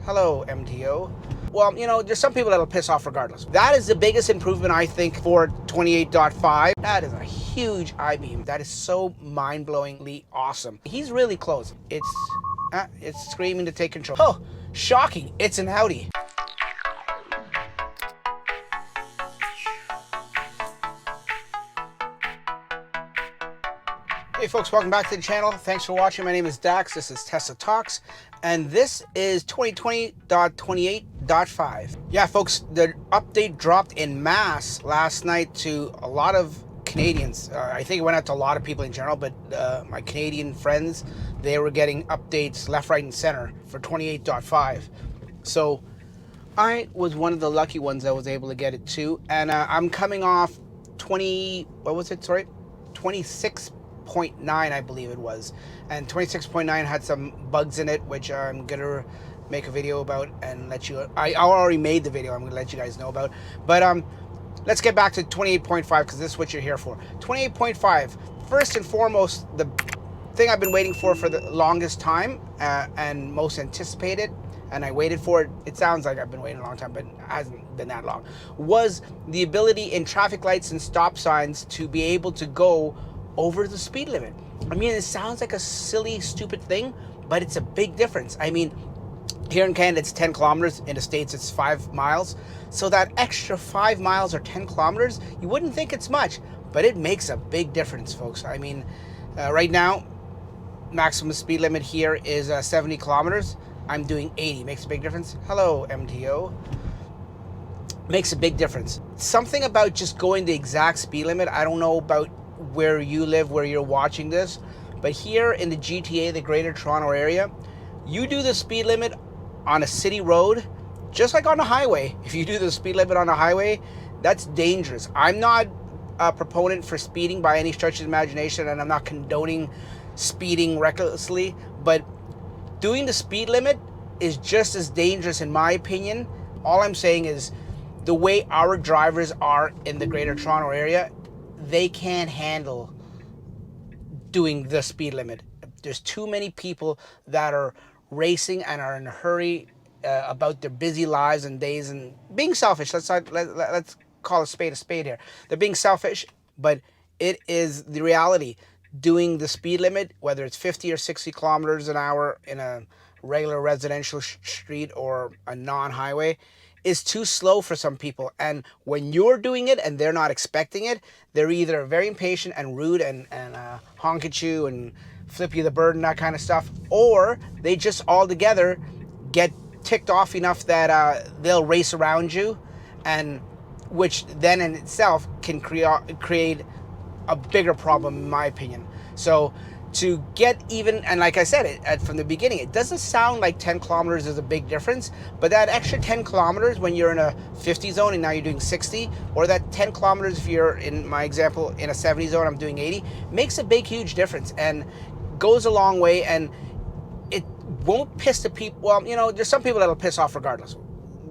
Hello, MTO. Well, you know, there's some people that'll piss off regardless. That is the biggest improvement, I think, for 28.5. That is a huge I-beam. That is so mind-blowingly awesome. He's really close. It's screaming to take control. Oh, shocking. It's an Audi. Hey folks, welcome back to the channel. Thanks for watching. My name is Dax. This is Tesla Talks, and this is 2020.28.5. Yeah, folks, the update dropped in mass last night to a lot of Canadians. I think it went out to a lot of people in general, but my Canadian friends, they were getting updates left, right, and center for 28.5. So I was one of the lucky ones that was able to get it too, and I'm coming off 26.9, I believe it was, and 26.9 had some bugs in it, which I'm gonna make a video about and let you. I already made the video. I'm gonna let you guys know about. But let's get back to 28.5 because this is what you're here for. 28.5. First and foremost, the thing I've been waiting for the longest time and most anticipated, and I waited for it. It sounds like I've been waiting a long time, but it hasn't been that long. Was the ability in traffic lights and stop signs to be able to go over the speed limit. I mean, it sounds like a silly, stupid thing, but it's a big difference. I mean, here in Canada, it's 10 kilometers. In the States, it's 5 miles. So that extra 5 miles or 10 kilometers, you wouldn't think it's much, but it makes a big difference, folks. I mean, right now, maximum speed limit here is 70 kilometers. I'm doing 80. Makes a big difference. Hello, MTO. Makes a big difference. Something about just going the exact speed limit. I don't know about where you live, where you're watching this, but here in the GTA, the Greater Toronto Area, you do the speed limit on a city road, just like on a highway. If you do the speed limit on a highway, that's dangerous. I'm not a proponent for speeding by any stretch of the imagination, and I'm not condoning speeding recklessly, but doing the speed limit is just as dangerous in my opinion. All I'm saying is the way our drivers are in the Greater Toronto Area, they can't handle doing the speed limit. There's too many people that are racing and are in a hurry about their busy lives and days and being selfish. Let's call a spade here. They're being selfish, but it is the reality. Doing the speed limit, whether it's 50 or 60 kilometers an hour in a regular residential street or a non-highway, is too slow for some people. And when you're doing it and they're not expecting it, they're either very impatient and rude and honk at you and flip you the bird and that kind of stuff, or they just all together get ticked off enough that they'll race around you, and which then in itself can create a bigger problem in my opinion. So to get even, and like I said from the beginning, it doesn't sound like 10 kilometers is a big difference, but that extra 10 kilometers when you're in a 50 zone and now you're doing 60, or that 10 kilometers if you're, in my example, in a 70 zone, I'm doing 80, makes a big, huge difference and goes a long way, and it won't piss the people. Well, you know, there's some people that'll piss off regardless.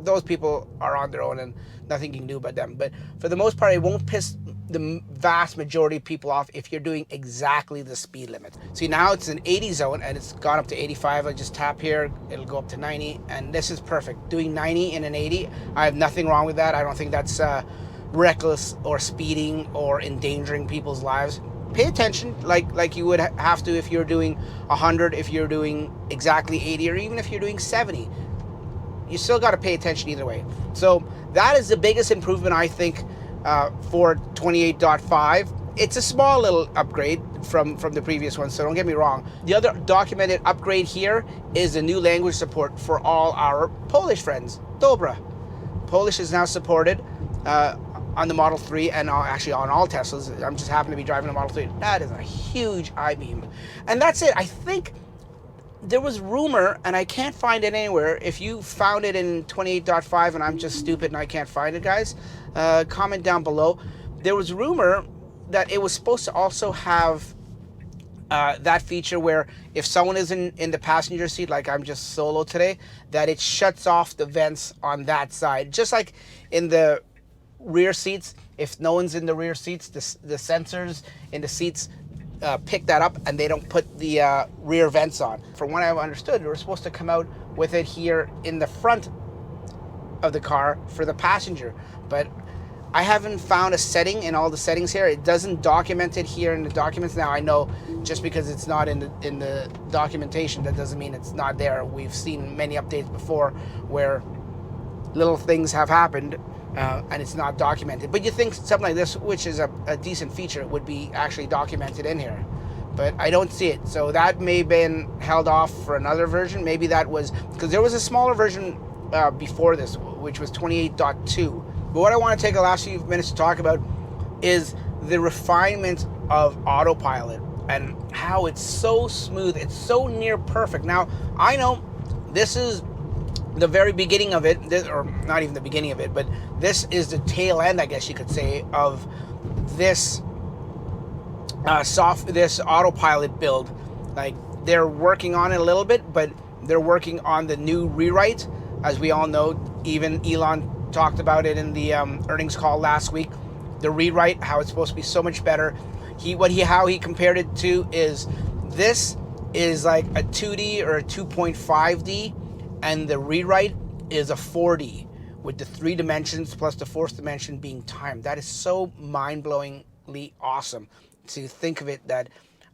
Those people are on their own and nothing you can do about them. But for the most part, it won't piss the vast majority of people off if you're doing exactly the speed limit. See, now it's an 80 zone and it's gone up to 85. I just tap here, it'll go up to 90, and this is perfect. Doing 90 in an 80, I have nothing wrong with that. I don't think that's reckless or speeding or endangering people's lives. Pay attention like you would have to if you're doing 100, if you're doing exactly 80, or even if you're doing 70. You still got to pay attention either way. So that is the biggest improvement, I think, for 28.5. It's a small little upgrade from the previous one, so don't get me wrong. The other documented upgrade here is the new language support for all our Polish friends. Dobra. Polish is now supported on the Model 3 and actually on all Teslas. I'm just happen to be driving a Model 3. That is a huge I-beam. And that's it. I think there was rumor, and I can't find it anywhere. If you found it in 28.5 and I'm just stupid and I can't find it, guys, comment down below. There was rumor that it was supposed to also have that feature where if someone is in the passenger seat, like I'm just solo today, that it shuts off the vents on that side. Just like in the rear seats, if no one's in the rear seats, the sensors in the seats pick that up and they don't put the rear vents on. From what I've understood, they were supposed to come out with it here in the front of the car for the passenger. But I haven't found a setting in all the settings here. It doesn't document it here in the documents. Now I know just because it's not in the documentation, that doesn't mean it's not there. We've seen many updates before where little things have happened and it's not documented. But you think something like this, which is a decent feature, would be actually documented in here. But I don't see it. So that may have been held off for another version. Maybe that was, because there was a smaller version before this, which was 28.2. But what I want to take the last few minutes to talk about is the refinement of autopilot and how it's so smooth. It's so near perfect. Now, I know this is the very beginning of it, or not even the beginning of it, but this is the tail end, I guess you could say, of this this autopilot build. Like, they're working on it a little bit, but they're working on the new rewrite. As we all know, even Elon talked about it in the earnings call last week. The rewrite, how it's supposed to be so much better. How he compared it to is, this is like a 2D or a 2.5D, and the rewrite is a 4D with the 3 dimensions plus the 4th dimension being time. That is so mind-blowingly awesome to think of it, that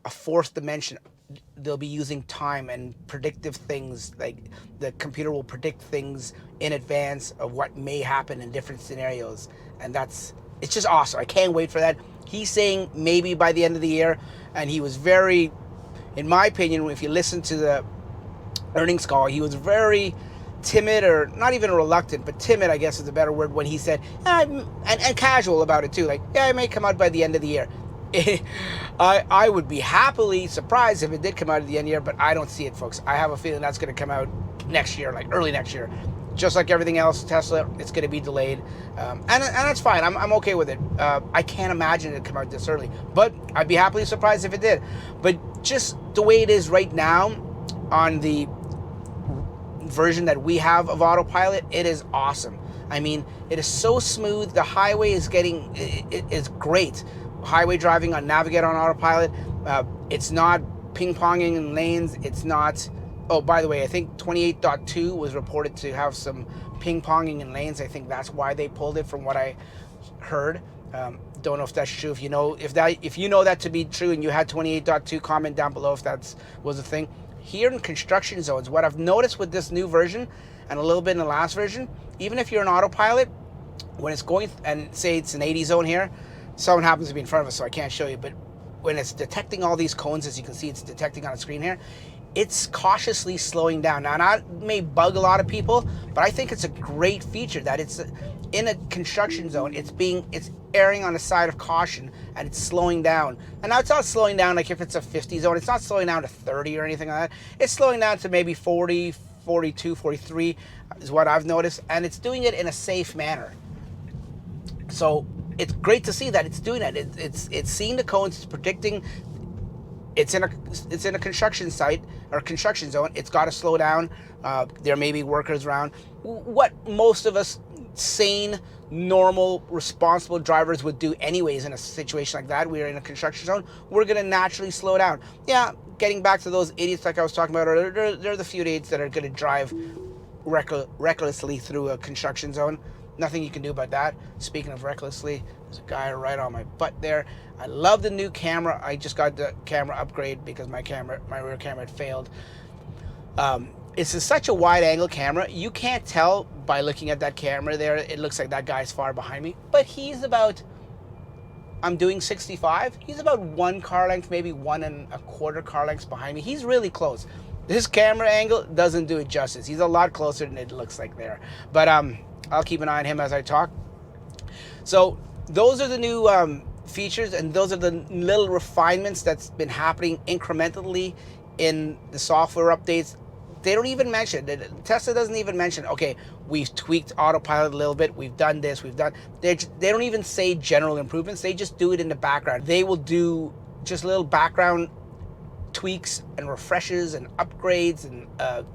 a 4th dimension, they'll be using time and predictive things, like the computer will predict things in advance of what may happen in different scenarios. And it's just awesome. I can't wait for that. He's saying maybe by the end of the year, and he was very, in my opinion, if you listen to the earnings call, he was very timid, or not even reluctant, but timid, I guess is a better word, when he said, and casual about it too, like, yeah, it may come out by the end of the year. I would be happily surprised if it did come out at the end of the year, but I don't see it, folks. I have a feeling that's going to come out next year, like early next year. Just like everything else, Tesla, it's going to be delayed. And that's fine. I'm okay with it. I can't imagine it come out this early, but I'd be happily surprised if it did. But just the way it is right now on the version that we have of autopilot, it is awesome. I mean, it is so smooth. The highway is is great. Highway driving on Navigate on autopilot. It's not ping-ponging in lanes. It's not, oh, by the way, I think 28.2 was reported to have some ping-ponging in lanes. I think that's why they pulled it, from what I heard. Don't know if that's true. If you know that to be true and you had 28.2, comment down below if that was a thing. Here in construction zones, what I've noticed with this new version and a little bit in the last version, even if you're in autopilot, when it's going, and say it's an 80 zone here, someone happens to be in front of us, so I can't show you, but when it's detecting all these cones, as you can see, it's detecting on the screen here, it's cautiously slowing down. Now, that may bug a lot of people, but I think it's a great feature that it's in a construction zone, it's erring on the side of caution, and it's slowing down. And now it's not slowing down like if it's a 50 zone, it's not slowing down to 30 or anything like that. It's slowing down to maybe 40, 42, 43 is what I've noticed, and it's doing it in a safe manner. So it's great to see that it's doing that. It's seeing the cones, it's predicting. It's in a construction site or construction zone. It's got to slow down. There may be workers around. What most of us sane, normal, responsible drivers would do anyways in a situation like that. We're in a construction zone. We're going to naturally slow down. Yeah, getting back to those idiots like I was talking about earlier, they're the few idiots that are going to drive recklessly through a construction zone. Nothing you can do about that. Speaking of recklessly, there's a guy right on my butt there. I love the new camera. I just got the camera upgrade because my rear camera had failed. It's such a wide angle camera. You can't tell by looking at that camera there. It looks like that guy's far behind me, but he's about, I'm doing 65. He's about 1 car length, maybe 1.25 car lengths behind me. He's really close. This camera angle doesn't do it justice. He's a lot closer than it looks like there. But I'll keep an eye on him as I talk. So those are the new features, and those are the little refinements that's been happening incrementally in the software updates. They don't even mention, Tesla doesn't even mention, okay, we've tweaked autopilot a little bit, we've done this, they don't even say general improvements. They just do it in the background. They will do just little background tweaks and refreshes and upgrades and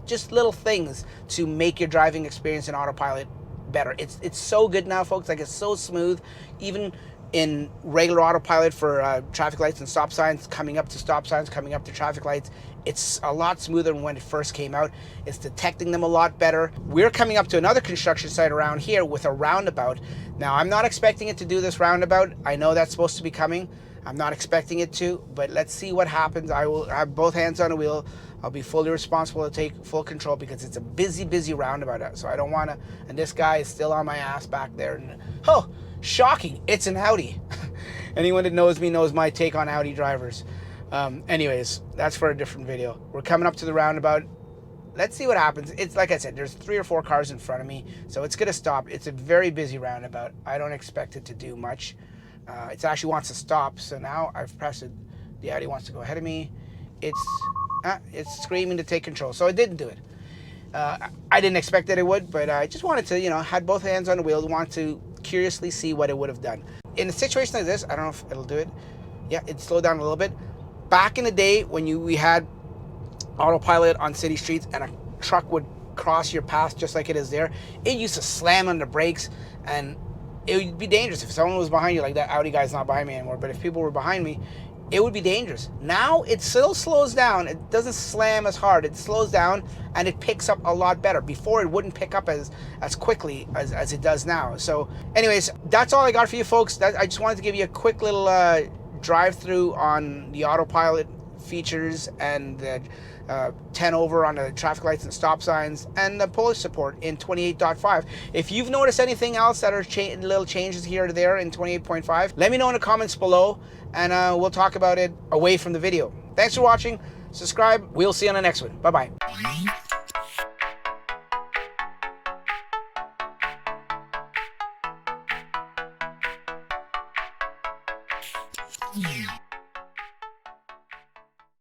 just little things to make your driving experience in autopilot better. It's so good now, folks. Like, it's so smooth. Even in regular autopilot for traffic lights and stop signs, coming up to stop signs, coming up to traffic lights. It's a lot smoother than when it first came out. It's detecting them a lot better. We're coming up to another construction site around here with a roundabout. Now, I'm not expecting it to do this roundabout. I know that's supposed to be coming. I'm not expecting it to, but let's see what happens. I will have both hands on the wheel. I'll be fully responsible to take full control because it's a busy, busy roundabout. So I don't want to, and this guy is still on my ass back there. And, oh, shocking, it's an Audi. Anyone that knows me knows my take on Audi drivers. Anyways, that's for a different video. We're coming up to the roundabout. Let's see what happens. It's like I said, there's 3 or 4 cars in front of me, so it's going to stop. It's a very busy roundabout. I don't expect it to do much. It actually wants to stop, so now I've pressed it. The Audi wants to go ahead of me. It's screaming to take control, so it didn't do it. I didn't expect that it would, but I just wanted to, had both hands on the wheel, want to curiously see what it would have done. In a situation like this, I don't know if it'll do it. Yeah, it slowed down a little bit. Back in the day when we had autopilot on city streets and a truck would cross your path just like it is there, it used to slam on the brakes and it would be dangerous. If someone was behind you, like that Audi guy's not behind me anymore, but if people were behind me, it would be dangerous. Now it still slows down. It doesn't slam as hard. It slows down and it picks up a lot better. Before it wouldn't pick up as quickly as it does now. So anyways, that's all I got for you folks. I just wanted to give you a quick little drive through on the autopilot features and the 10 over on the traffic lights and stop signs and the push support in 28.5. If you've noticed anything else that are little changes here or there in 28.5, let me know in the comments below and we'll talk about it away from the video. Thanks for watching. Subscribe. We'll see you on the next one. Bye-bye.